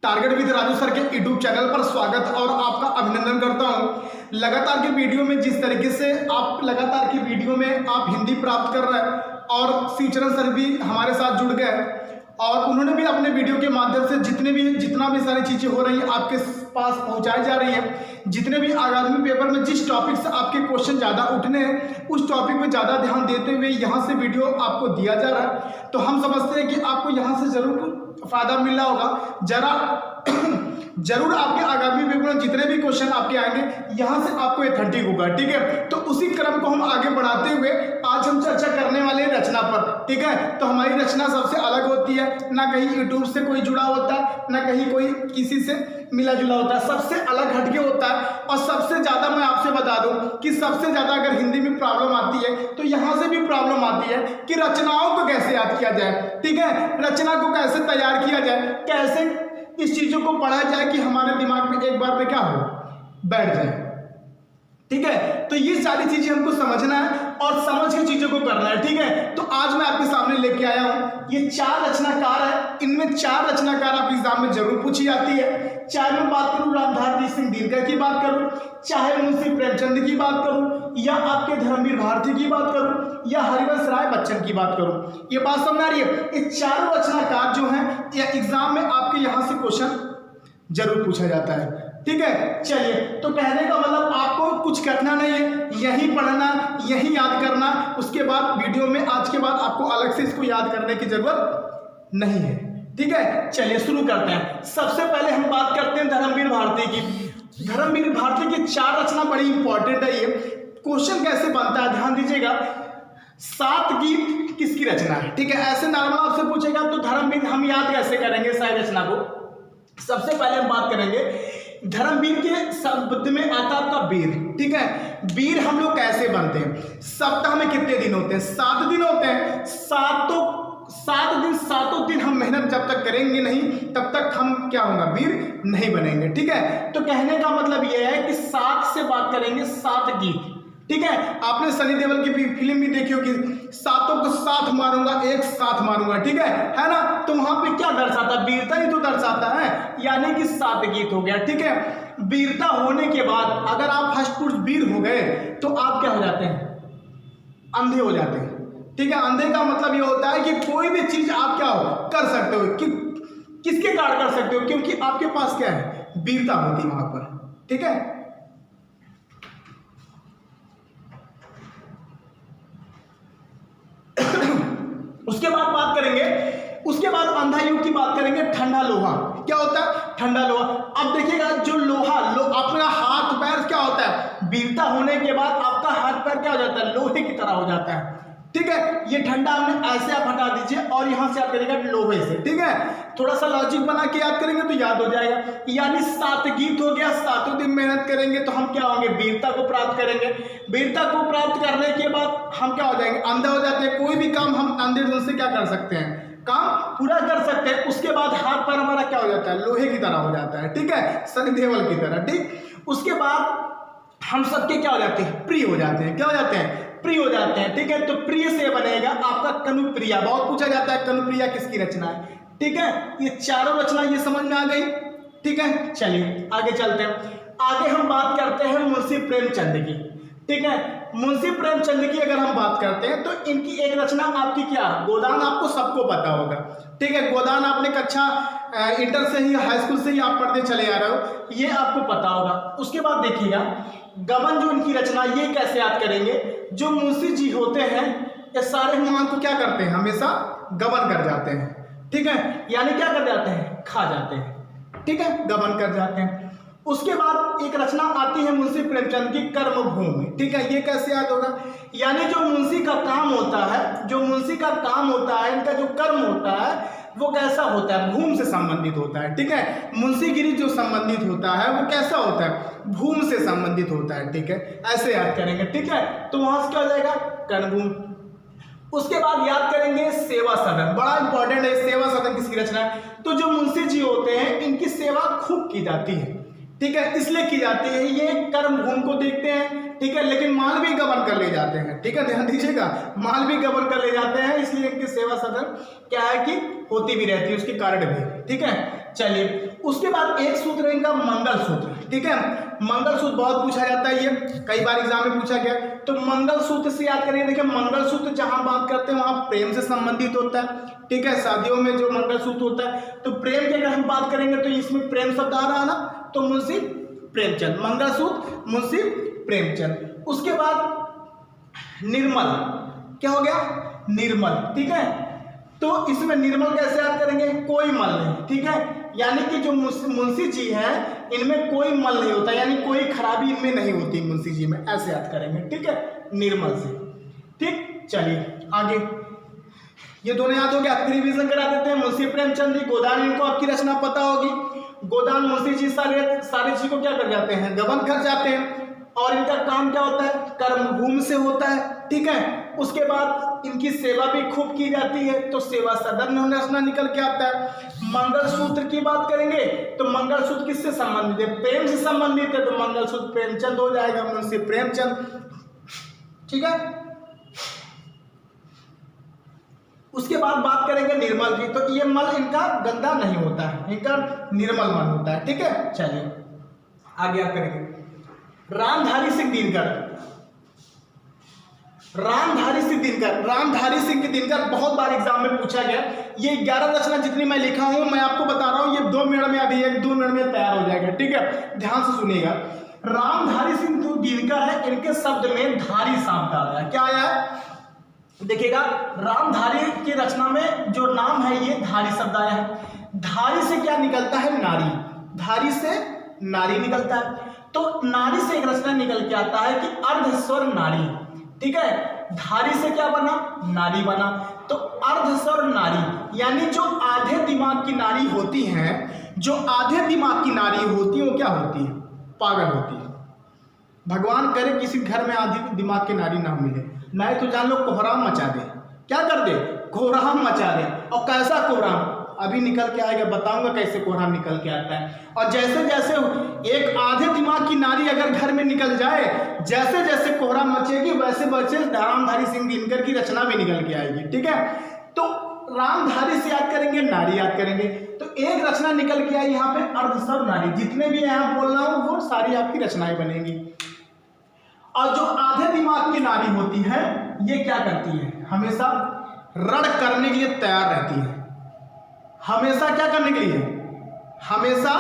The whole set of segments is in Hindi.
टारगेट विद राजू सर के यूट्यूब चैनल पर स्वागत और आपका अभिनंदन करता हूं। लगातार के वीडियो में जिस तरीके से आप लगातार की वीडियो में आप हिंदी प्राप्त कर रहे हैं और शिवचरण सर भी हमारे साथ जुड़ गए और उन्होंने भी अपने वीडियो के माध्यम से जितना भी सारी चीज़ें हो रही हैं आपके पास पहुंचाई जा रही हैं। जितने भी आगामी पेपर में जिस टॉपिक से आपके क्वेश्चन ज़्यादा उठने हैं उस टॉपिक में ज़्यादा ध्यान देते हुए यहाँ से वीडियो आपको दिया जा रहा है। तो हम समझते हैं कि आपको यहाँ से ज़रूर फ़ायदा मिल रहा होगा। जरूर आपके आगामी पेपर में जितने भी क्वेश्चन आपके आएंगे यहाँ से आपको ऑथेंटिक होगा। ठीक है, तो उसी क्रम को हम आगे बढ़ाते हुए आज हम चर्चा करने वाले हैं रचना पर। ठीक है, तो हमारी रचना सबसे अलग होती है, ना कहीं यूट्यूब से कोई जुड़ा होता है, ना कहीं कोई किसी से मिला जुला होता है, सबसे अलग हटके होता है। और सबसे ज़्यादा मैं आपसे बता दूं कि सबसे ज़्यादा अगर हिंदी में प्रॉब्लम आती है तो यहाँ से भी प्रॉब्लम आती है कि रचनाओं को कैसे याद किया जाए। ठीक है, रचना को कैसे तैयार किया जाए, कैसे इस चीज़ों को पढ़ा जाए कि हमारे दिमाग में एक बार में क्या हो बैठ जाए। ठीक है, तो ये सारी चीजें हमको समझना है और समझ के चीजों को करना है। ठीक है, तो आज मैं आपके सामने लेके आया हूं ये 4 रचनाकार है। इनमें 4 रचनाकार आप एग्जाम में जरूर पूछी जाती है। चाहे मैं बात करूं राम भारती सिंह दिनकर की बात करूं, चाहे मुंशी प्रेमचंद की बात करूं, या आपके धर्मवीर भारती की बात करूं, या हरिवंश राय बच्चन की बात करूं। ये बात समझ आ रही है। ये चारों रचनाकार जो हैं एग्जाम में आपके यहाँ से क्वेश्चन जरूर पूछा जाता है। ठीक है, चलिए, तो कहने का मतलब आपको कुछ करना नहीं है, यही पढ़ना, यही याद करना। उसके बाद वीडियो में आज के बाद आपको अलग से इसको याद करने की जरूरत नहीं है। ठीक है, चलिए शुरू करते हैं। सबसे पहले हम बात करते हैं धर्मवीर भारती की। धर्मवीर भारती की 4 रचना बड़ी इंपॉर्टेंट है। ये क्वेश्चन कैसे बनता है ध्यान दीजिएगा। 7 गीत किसकी रचना है। ठीक है, ऐसे नॉर्मल आपसे पूछेगा तो धर्मवीर हम याद कैसे करेंगे सारी रचना को। सबसे पहले हम बात करेंगे धर्मवीर के शब्द में आता आपका वीर। ठीक है, वीर हम लोग कैसे बनते हैं। सप्ताह में कितने दिन होते हैं, 7 दिन होते हैं। 7 दिन हम मेहनत जब तक करेंगे नहीं तब तक हम क्या होगा वीर नहीं बनेंगे। ठीक है, तो कहने का मतलब यह है कि 7 से बात करेंगे 7 गीत। ठीक है, आपने सनी देओल की फिल्म भी देखी होगी, 7 को साथ मारूंगा एक साथ मारूंगा। ठीक है ना, तो वहां पे क्या दर्शाता, वीरता ही तो दर्शाता है, यानी कि 7 गीत हो गया। ठीक है, वीरता होने के बाद अगर आप फर्स्ट पुरुष वीर हो गए तो आप क्या हो जाते हैं, अंधे हो जाते हैं। ठीक है, अंधे का मतलब ये होता है कि कोई भी चीज आप क्या हो कर सकते हो, किसके कारण कर सकते हो, क्योंकि आपके पास क्या है, वीरता होती है वहां पर। ठीक है, उसके बाद बात करेंगे, उसके बाद अंधा युग की बात करेंगे। ठंडा लोहा क्या होता है, ठंडा लोहा। अब देखिएगा जो लोहा अपना हाथ पैर क्या होता है, वीरता होने के बाद आपका हाथ पैर क्या हो जाता है, लोहे की तरह हो जाता है। ठीक है, ये ठंडा हमने ऐसे आप हटा दीजिए और यहां से आप करेंगे लोहे से। ठीक है, थोड़ा सा लॉजिक बना के याद करेंगे तो याद हो जाएगा। यानी 7 गीत हो गया, 7 दिन मेहनत करेंगे तो हम क्या होंगे, वीरता को प्राप्त करेंगे। वीरता को प्राप्त करने के बाद हम क्या हो जाएंगे, अंधा हो जाते हैं। कोई भी काम हम अंधे दिल से क्या कर सकते हैं, काम पूरा कर सकते हैं। उसके बाद हाथ पैर हमारा क्या हो जाता है, लोहे की तरह हो जाता है। ठीक है, सनी देओल की तरह। ठीक, उसके बाद हम सबके क्या हो जाते हैं, प्रिय हो जाते हैं। क्या हो जाते हैं, प्रिय हो जाते हैं। ठीक है, तो प्रिय से बनेगा आपका कनुप्रिया। बहुत पूछा जाता है कनुप्रिया किसकी रचना है। ठीक है, ये चारों रचना ये समझ में आ गई। ठीक है, चलिए आगे चलते हैं। आगे हम बात करते हैं मुंशी प्रेमचंद की। ठीक है, मुंशी प्रेमचंद की अगर हम बात करते हैं तो इनकी एक रचना आपकी क्या, गोदान, आपको सबको पता होगा। ठीक है, गोदान आपने कक्षा इंटर से ही हाई स्कूल से ही आप पढ़ते चले आ रहे हो, ये आपको पता होगा। उसके बाद देखिएगा गबन जो इनकी रचना, ये कैसे याद करेंगे। जो मुंशी जी होते हैं ये सारे मान को क्या करते हैं, हमेशा गबन कर जाते हैं। ठीक है, यानी क्या कर जाते हैं, खा जाते हैं। ठीक है, गबन कर जाते हैं। उसके बाद एक रचना आती है मुंशी प्रेमचंद की कर्मभूमि। ठीक है, ये कैसे याद होगा, यानी जो मुंशी का काम होता है, जो मुंशी का काम होता है, इनका जो कर्म होता है वो कैसा होता है, भूमि से संबंधित होता है। ठीक है, मुंशीगिरी जो संबंधित होता है वो कैसा होता है, भूमि से संबंधित होता है। ठीक है, ऐसे याद करेंगे। ठीक है, तो वहां से क्या हो जाएगा, कर्मभूमि। उसके बाद याद करेंगे सेवा सदन, बड़ा इंपॉर्टेंट है सेवा सदन किसकी रचना है। तो जो मुंशी जी होते हैं इनकी सेवा खूब की जाती है। ठीक है, इसलिए की जाती है, ये कर्म भूमि को देखते हैं। ठीक है, लेकिन माल भी गबन कर ले जाते हैं। ठीक है, ध्यान दीजिएगा, माल भी गबन कर ले जाते हैं, इसलिए इनकी सेवा सदन क्या है कि होती भी रहती है, उसके कारण भी। ठीक है, चलिए उसके बाद एक सूत्र इनका मंगलसूत्र, ठीक है। मंगलसूत्र बहुत पूछा जाता है, ये कई बार एग्जाम में पूछा गया। तो मंगलसूत्र से याद करिए, देखिए मंगलसूत्र जहां बात करते हैं वहां प्रेम से संबंधित होता है, ठीक है। शादियों में जो मंगलसूत्र होता है तो प्रेम की अगर हम बात करेंगे तो इसमें प्रेम शब्द आ रहा है ना, तो मुंशी प्रेमचंद, मंगलसूत्र मुंशी प्रेमचंद। उसके बाद निर्मल, क्या हो गया, निर्मल, ठीक है। तो इसमें निर्मल कैसे याद करेंगे, कोई मल नहीं, ठीक है। यानी कि जो मुंशी जी है इनमें कोई मल नहीं होता, यानी कोई खराबी इनमें नहीं होती मुंशी जी में, ऐसे याद करेंगे, ठीक है, निर्मल से, ठीक। चलिए आगे, ये दोनों याद हो गया, रिवीजन करा देते हैं। मुंशी प्रेमचंद जी, गोदान, इनको आपकी रचना पता होगी। गोदान मुंशी जी सारे चीज को क्या कर जाते हैं, गबन कर जाते हैं, और इनका काम क्या होता है, कर्मभूमि से होता है, ठीक है। उसके बाद इनकी सेवा भी खूब की जाती है, तो सेवा सदन रचना निकल के आता है। मंगलसूत्र की बात करेंगे तो मंगलसूत्र किससे संबंधित है, प्रेम से संबंधित है, तो मंगलसूत्र प्रेमचंद हो जाएगा, मुंशी प्रेमचंद, ठीक है। उसके बाद बात करेंगे निर्मल की, तो ये मल इनका गंदा नहीं होता है, इनका निर्मल मल होता है, ठीक है। चलिए आगे आप करेंगे, रामधारी सिंह दिनकर, रामधारी सिंह दिनकर, रामधारी सिंह दिनकर बहुत बार एग्जाम में पूछा गया। ये 11 रचना जितनी मैं लिखा हूं मैं आपको बता रहा हूं, ये 2 मिनट में, अभी 1-2 मिनट में तैयार हो जाएगा, ठीक है, ध्यान से सुनिएगा। रामधारी सिंह जो दिनकर है इनके शब्द में धारी शब्द आया है, क्या आया है, देखिएगा, रामधारी की रचना में जो नाम है ये धारी शब्द आया है। धारी से क्या निकलता है, नारी, धारी से नारी निकलता है, तो नारी से एक रचना निकल के आता है कि अर्धस्वर नारी, ठीक है। धारी से क्या बना, नारी बना, तो अर्धस्वर नारी, यानी जो आधे दिमाग की नारी होती हैं, जो आधे दिमाग की नारी होती है वो क्या होती है, पागल होती है। भगवान करे किसी घर में आधी दिमाग की नारी ना मिले, नहीं तो जान लो कोहराम मचा दे, क्या कर दे, कोहराम मचा दे। और कैसा कोहराम अभी निकल के आएगा, बताऊंगा कैसे कोहराम निकल के आता है। और जैसे जैसे एक आधे दिमाग की नारी अगर घर में निकल जाए, जैसे जैसे कोहराम मचेगी वैसे वैसे रामधारी सिंह दिनकर की रचना भी निकल के आएगी, ठीक है। तो रामधारी से याद करेंगे, नारी याद करेंगे, तो एक रचना निकल के आई यहाँ पे अर्धस्वर नारी, जितने भी यहाँ बोल रहा हूँ वो सारी आपकी रचनाएं बनेंगी। और जो आधे दिमाग की नारी होती है ये क्या करती है, हमेशा रण करने के लिए तैयार रहती है, हमेशा क्या करने के लिए, हमेशा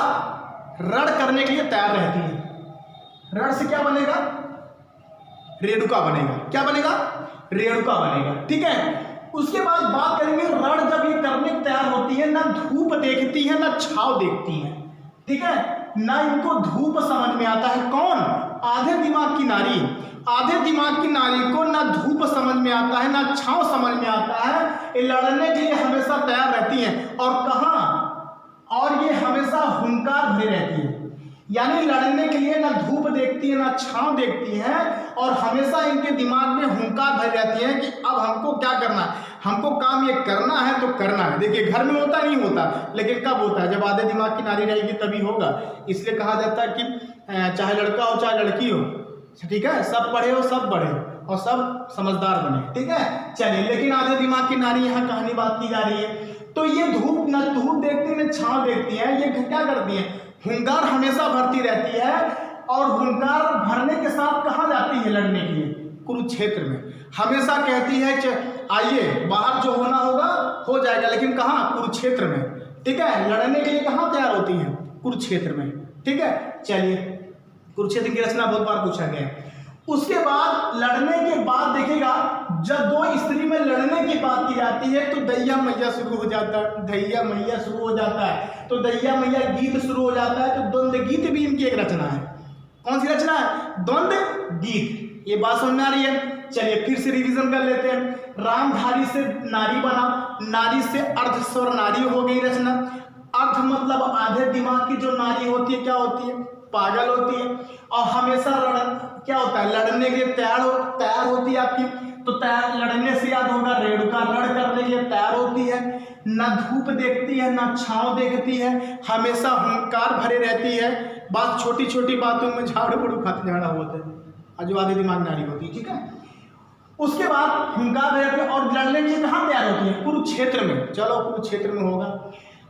रण करने के लिए तैयार रहती है। रण से क्या बनेगा, रेणुका बनेगा, क्या बनेगा, रेणुका बनेगा, ठीक है। उसके बाद बात करेंगे, रण जब ये करने को तैयार होती है ना धूप देखती है ना छाव देखती है, ठीक है, ना इनको धूप समझ में आता है। कौन, आधे दिमाग की नारी, आधे दिमाग की नारी को ना धूप समझ में आता है ना छांव समझ में आता है, ये लड़ने के लिए हमेशा तैयार रहती हैं। और कहाँ, और ये हमेशा हुंकार भरे रहती है, यानी लड़ने के लिए ना धूप देखती है ना छांव देखती है, और हमेशा इनके दिमाग में हुंकार भरी रहती है कि अब हमको क्या करना है, हमको काम ये करना है तो करना है। देखिए घर में होता नहीं होता, लेकिन कब होता है, जब आधे दिमाग की नारी रहेगी तभी होगा। इसलिए कहा जाता है कि चाहे लड़का हो चाहे लड़की हो, ठीक है, सब पढ़े हो सब बढ़े और सब समझदार बने, ठीक है। चलिए, लेकिन आधे दिमाग की नारी यहाँ कहानी बात की जा रही है। तो ये धूप न धूप देखती है न छांव देखती है, ये क्या करती है, हुंकार हमेशा भरती रहती है। और हुंकार भरने के साथ कहाँ जाती है लड़ने के लिए, कुरुक्षेत्र में। हमेशा कहती है कि आइए बाहर जो होना होगा हो जाएगा, लेकिन कहाँ, कुरुक्षेत्र में, ठीक है। लड़ने के लिए कहाँ तैयार होती है, कुरुक्षेत्र में, ठीक है। चलिए, कुरुक्षेत्र की रचना बहुत बार पूछा गया है। उसके बाद लड़ने के बाद देखिएगा, जब 2 स्त्री में लड़ने की बात की जाती है तो दैया मैया शुरू हो जाता है, दैया मैया शुरू हो जाता है, तो दैया मैया गीत शुरू हो जाता है। तो द्वंद्व गीत भी इनकी एक रचना है। कौन सी रचना है, द्वंद्व गीत। ये बात समझ में आ रही है। चलिए फिर से रिवीजन कर लेते हैं। रामधारी से नारी बना, नारी से अर्धस्वर नारी हो गई रचना। अर्ध मतलब आधे दिमाग की जो नारी होती है क्या होती है, पागल होती है। और हमेशा क्या होता है, लड़ने के लिए तैयार होती है आपकी। तो तैयार, लड़ने से याद होगा रेणुका, रण करने के लिए तैयार होती है, ना धूप देखती है ना छांव देखती है, हमेशा हुंकार भरे रहती है। बात छोटी छोटी बातों में झाड़ू बड़ू खाते झाड़ा होते हैं, जो आधे दिमाग नारी होती है, ठीक है। उसके बाद हुंकार भरे रहती है और लड़ने के लिए कहाँ तैयार होती है, कुरुक्षेत्र में। चलो कुरुक्षेत्र में होगा।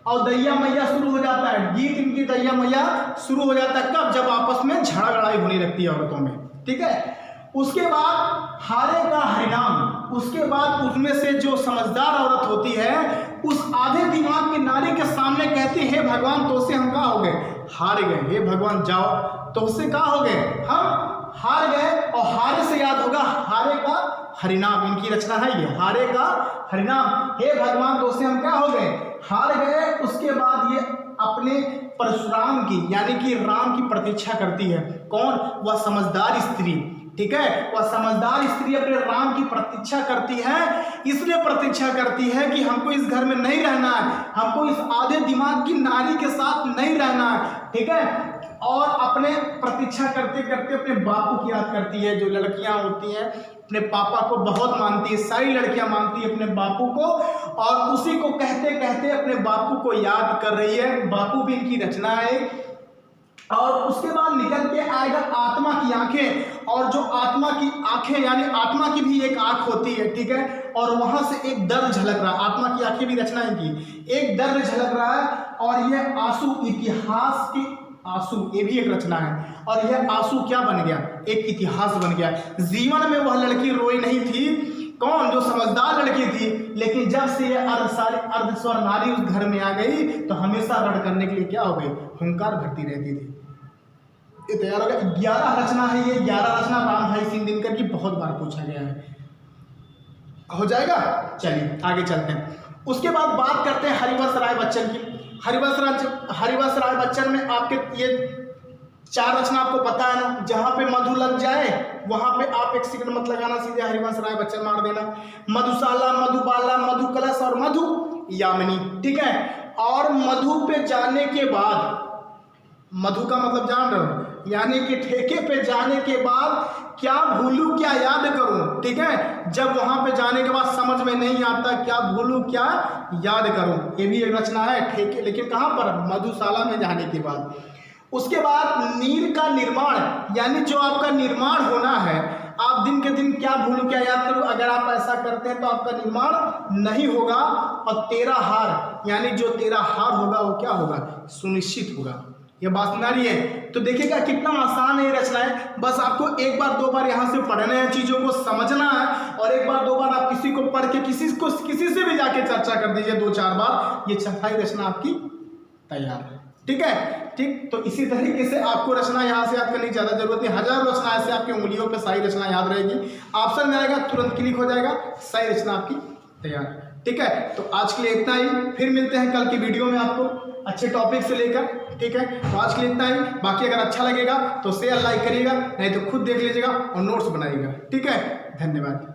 और दैया मैया शुरू हो जाता है, गीत इनकी दैया मैया शुरू हो जाता है कब? जब आपस में झगड़ा लड़ाई होने लगती है औरतों में, ठीक है। उसके बाद हारे का हरिनाम, उसके बाद उसमें से जो समझदार औरत होती है उस आधे दिमाग के नारी के सामने कहती है, हे भगवान तो से हम क्या हो गए? हार गए। हे भगवान जाओ, तो उससे क्या हो गए? हम हार गए। और हारे से याद होगा हारे का हरिनाम, इनकी रचना है ये, हारे का हरिनाम। हे भगवान तो से हम क्या हो गए? हार गए। उसके बाद ये अपने परशुराम की यानी कि राम की प्रतीक्षा करती है। कौन? वह समझदार स्त्री, ठीक है। वह समझदार स्त्री अपने राम की प्रतीक्षा करती है, इसलिए प्रतीक्षा करती है कि हमको इस घर में नहीं रहना है, हमको इस आधे दिमाग की नारी के साथ नहीं रहना है, ठीक है। और अपने प्रतीक्षा करते करते अपने बापू की याद करती है। जो लड़कियां होती हैं अपने पापा को बहुत मानती है, सारी लड़कियां मानती है अपने बापू को, और उसी को कहते कहते अपने बापू को याद कर रही है। बापू भी इनकी रचना है। और उसके बाद निकल के आएगा आत्मा की आंखें, और जो आत्मा की आंखें यानी आत्मा की भी एक आंख होती है, ठीक है। और वहां से एक दर्द झलक रहा है, आत्मा की आंखें भी रचना इनकी, एक दर्द झलक रहा है। और यह आंसू इतिहास की आंसू, ये भी एक रचना है। और यह आंसू क्या बन गया? एक इतिहास बन गया। जीवन में वह लड़की रोई नहीं थी, कौन? जो समझदार लड़की थी, लेकिन जब से यह अर्धस्वर नारी उस घर में आ गई तो हमेशा रण करने के लिए क्या हो गई? हुंकार भरती रहती थी। ये तैयार हो गया। 11 रचना है ये, 11 रचना राम भाई सिंह दिनकर की बहुत बार पूछा गया है। हो जाएगा? चलिए आगे चलते हैं। उसके बाद बात करते हैं हरिवंश राय बच्चन की। हरिवंश राय बच्चन में आपके ये 4 रचना आपको पता है ना। जहां पे मधु लग जाए वहां पे आप एक सेकंड मत लगाना, सीधे हरिवंश राय बच्चन मार देना। मधुशाला, मधुबाला, मधु कलश और मधु यामिनी, ठीक है। और मधु पे जाने के बाद, मधु का मतलब जान रहे हो, यानी कि ठेके पे जाने के बाद क्या भूलूं क्या याद करूं, ठीक है। जब वहां पे जाने के बाद समझ में नहीं आता क्या भूलूं क्या याद करूं, ये भी एक रचना है ठेके, लेकिन कहां पर? मधुशाला में जाने के बाद। उसके बाद नीर का निर्माण, यानी जो आपका निर्माण होना है, आप दिन के दिन क्या भूलूं क्या याद करूं, अगर आप ऐसा करते हैं तो आपका निर्माण नहीं होगा। और तेरा हार, यानी जो तेरा हार होगा वो क्या होगा? सुनिश्चित होगा। ये बात सुना रही है? तो देखिएगा कितना आसान है ये रचना है। बस आपको एक बार दो बार यहाँ से पढ़ना है, चीजों को समझना है, और एक बार दो बार आप किसी को पढ़ के किसी से भी जाके चर्चा कर दीजिए 2-4 बार, ये 4 रचना आपकी तैयार है, ठीक है। ठीक, तो इसी तरीके से आपको रचना यहाँ से याद करने की ज्यादा जरूरत नहीं, 1000 रचना ऐसे आपकी उंगलियों पे सही रचना याद रहेगी। ऑप्शन में आएगा तुरंत क्लिक हो जाएगा, सही रचना आपकी तैयार, ठीक है। तो आज के लिए इतना ही, फिर मिलते हैं कल की वीडियो में आपको अच्छे टॉपिक से लेकर, ठीक है। तो आज के लिए इतना ही। बाकी अगर अच्छा लगेगा तो शेयर लाइक करिएगा, नहीं तो खुद देख लीजिएगा और नोट्स बनाइएगा, ठीक है। धन्यवाद।